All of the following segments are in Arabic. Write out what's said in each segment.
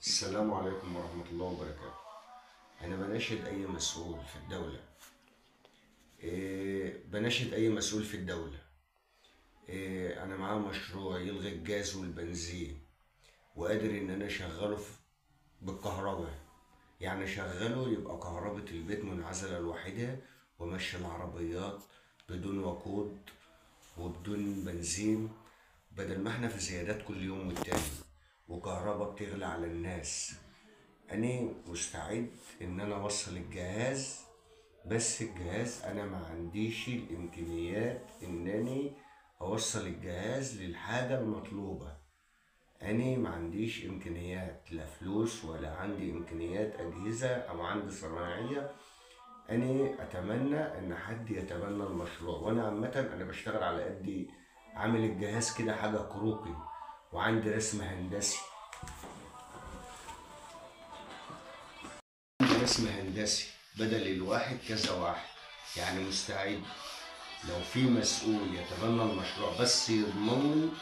السلام عليكم ورحمة الله وبركاته. أنا بناشد أي مسؤول في الدولة. بناشد أي مسؤول في الدولة. أنا معاه مشروع يلغي الجاز والبنزين، وقادر إن أنا أشغله بالكهرباء. يعني أشغله يبقى كهرباء البيت منعزلة لوحدها، وأمشي العربيات بدون وقود وبدون بنزين، بدل ما احنا في زيادات كل يوم والتاني، وكهرباء بتغلى على الناس. أنا مستعد إن أنا أوصل الجهاز، بس الجهاز أنا ما عنديش الإمكانيات إنني أوصل الجهاز للحاجة المطلوبة. أنا ما عنديش إمكانيات، لا فلوس ولا عندي إمكانيات أجهزة أو عندي صناعية. أنا أتمنى إن حد يتبنى المشروع، وأنا عامة أنا بشتغل على قدي. عامل الجهاز كده حاجة كروكي، وعندي رسم هندسي. رسم هندسي بدل الواحد كذا واحد. يعني مستعد لو في مسؤول يتبنى المشروع بس يضمن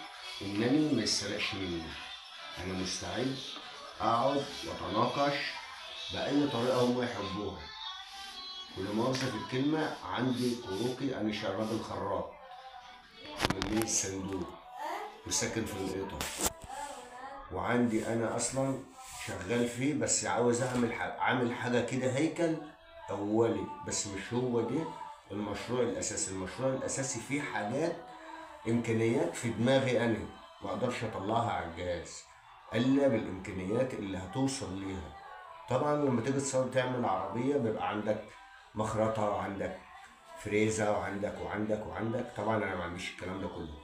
انني ما يسرقش مني، انا مستعد اقعد واتناقش باي طريقه هم يحبوها. ولا مؤاخذه في الكلمه، عندي كروكي، انا شغال الخراط من الصندوق وساكن في القطر، وعندي انا اصلا شغال فيه، بس عاوز اعمل عامل حاجه كده هيكل اولي، بس مش هو ده المشروع الاساسي. المشروع الاساسي فيه حاجات، امكانيات في دماغي انا ما اقدرش اطلعها على الجهاز الا بالامكانيات اللي هتوصل ليها. طبعا لما تيجي تصور تعمل عربيه بيبقى عندك مخرطه، وعندك فريزه، وعندك. طبعا انا ما عنديش الكلام ده كله،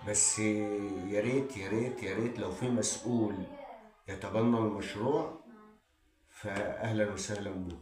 بس يا ريت يا ريت يا ريت لو في مسؤول يتبنى المشروع، فأهلا وسهلا به.